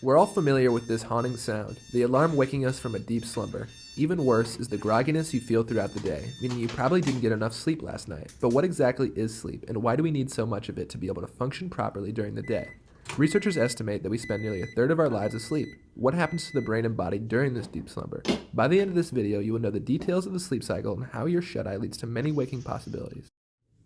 We're all familiar with this haunting sound, the alarm waking us from a deep slumber. Even worse is the grogginess you feel throughout the day, meaning you probably didn't get enough sleep last night. But what exactly is sleep, and why do we need so much of it to be able to function properly during the day? Researchers estimate that we spend nearly a third of our lives asleep. What happens to the brain and body during this deep slumber? By the end of this video, you will know the details of the sleep cycle and how your shut-eye leads to many waking possibilities.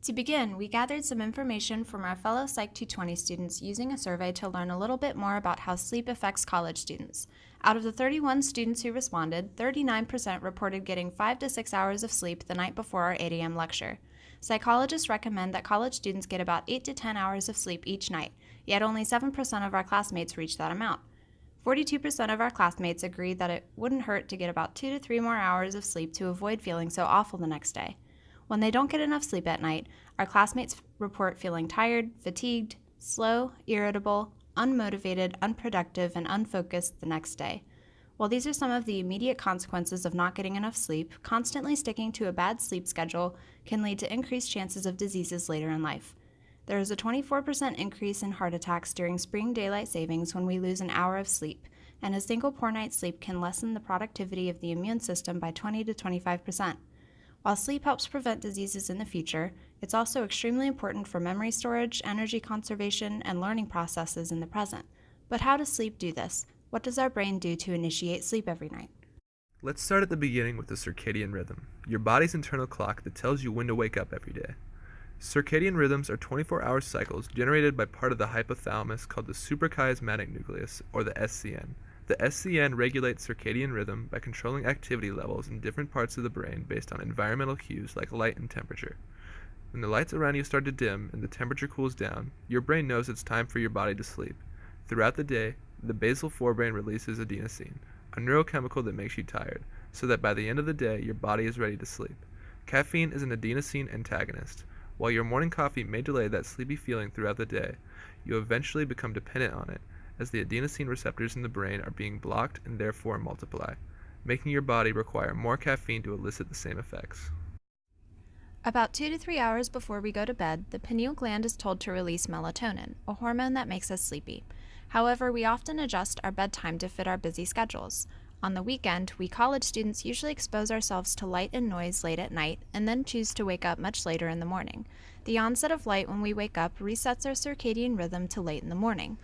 To begin, we gathered some information from our fellow Psych 220 students using a survey to learn a little bit more about how sleep affects college students. Out of the 31 students who responded, 39% reported getting 5 to 6 hours of sleep the night before our 8 a.m. lecture. Psychologists recommend that college students get about 8 to 10 hours of sleep each night, yet only 7% of our classmates reach that amount. 42% of our classmates agreed that it wouldn't hurt to get about 2 to 3 more hours of sleep to avoid feeling so awful the next day. When they don't get enough sleep at night, our classmates report feeling tired, fatigued, slow, irritable, unmotivated, unproductive, and unfocused the next day. While these are some of the immediate consequences of not getting enough sleep, constantly sticking to a bad sleep schedule can lead to increased chances of diseases later in life. There is a 24% increase in heart attacks during spring daylight savings when we lose an hour of sleep, and a single poor night's sleep can lessen the productivity of the immune system by 20 to 25%. While sleep helps prevent diseases in the future, it's also extremely important for memory storage, energy conservation, and learning processes in the present. But how does sleep do this? What does our brain do to initiate sleep every night? Let's start at the beginning with the circadian rhythm, your body's internal clock that tells you when to wake up every day. Circadian rhythms are 24-hour cycles generated by part of the hypothalamus called the suprachiasmatic nucleus, or the SCN. The SCN regulates circadian rhythm by controlling activity levels in different parts of the brain based on environmental cues like light and temperature. When the lights around you start to dim and the temperature cools down, your brain knows it's time for your body to sleep. Throughout the day, the basal forebrain releases adenosine, a neurochemical that makes you tired, so that by the end of the day, your body is ready to sleep. Caffeine is an adenosine antagonist. While your morning coffee may delay that sleepy feeling throughout the day, you eventually become dependent on it, as the adenosine receptors in the brain are being blocked and therefore multiply, making your body require more caffeine to elicit the same effects. About 2 to 3 hours before we go to bed, the pineal gland is told to release melatonin, a hormone that makes us sleepy. However, we often adjust our bedtime to fit our busy schedules. On the weekend, we college students usually expose ourselves to light and noise late at night and then choose to wake up much later in the morning. The onset of light when we wake up resets our circadian rhythm to late in the morning.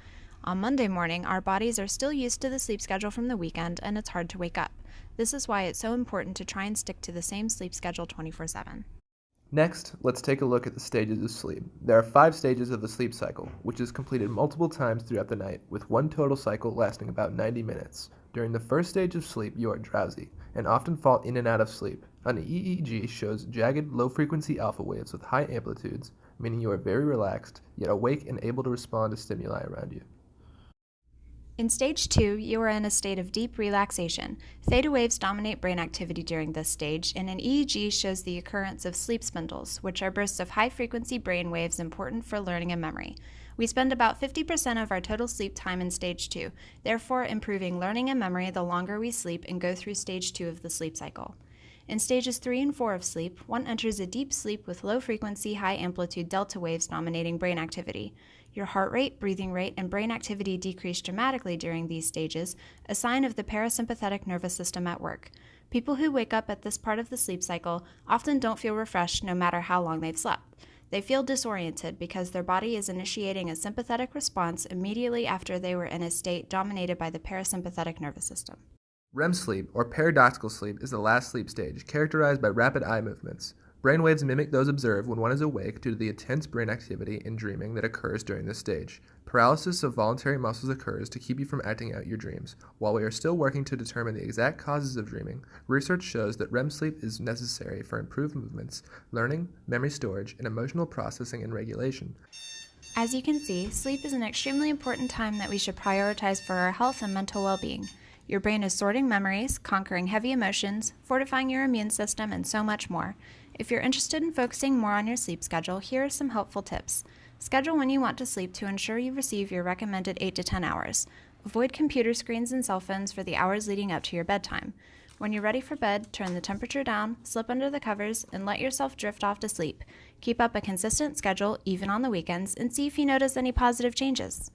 On Monday morning, our bodies are still used to the sleep schedule from the weekend, and it's hard to wake up. This is why it's so important to try and stick to the same sleep schedule 24/7. Next, let's take a look at the stages of sleep. There are 5 stages of the sleep cycle, which is completed multiple times throughout the night, with one total cycle lasting about 90 minutes. During the first stage of sleep, you are drowsy, and often fall in and out of sleep. An EEG shows jagged, low-frequency alpha waves with high amplitudes, meaning you are very relaxed, yet awake and able to respond to stimuli around you. In stage 2, you are in a state of deep relaxation. Theta waves dominate brain activity during this stage, and an EEG shows the occurrence of sleep spindles, which are bursts of high-frequency brain waves important for learning and memory. We spend about 50% of our total sleep time in stage 2, therefore improving learning and memory the longer we sleep and go through stage 2 of the sleep cycle. In stages 3 and 4 of sleep, one enters a deep sleep with low-frequency, high-amplitude delta waves dominating brain activity. Your heart rate, breathing rate, and brain activity decrease dramatically during these stages, a sign of the parasympathetic nervous system at work. People who wake up at this part of the sleep cycle often don't feel refreshed no matter how long they've slept. They feel disoriented because their body is initiating a sympathetic response immediately after they were in a state dominated by the parasympathetic nervous system. REM sleep, or paradoxical sleep, is the last sleep stage, characterized by rapid eye movements. Brainwaves mimic those observed when one is awake due to the intense brain activity and dreaming that occurs during this stage. Paralysis of voluntary muscles occurs to keep you from acting out your dreams. While we are still working to determine the exact causes of dreaming, research shows that REM sleep is necessary for improved movements, learning, memory storage, and emotional processing and regulation. As you can see, sleep is an extremely important time that we should prioritize for our health and mental well-being. Your brain is sorting memories, conquering heavy emotions, fortifying your immune system, and so much more. If you're interested in focusing more on your sleep schedule, here are some helpful tips. Schedule when you want to sleep to ensure you receive your recommended 8 to 10 hours. Avoid computer screens and cell phones for the hours leading up to your bedtime. When you're ready for bed, turn the temperature down, slip under the covers, and let yourself drift off to sleep. Keep up a consistent schedule, even on the weekends, and see if you notice any positive changes.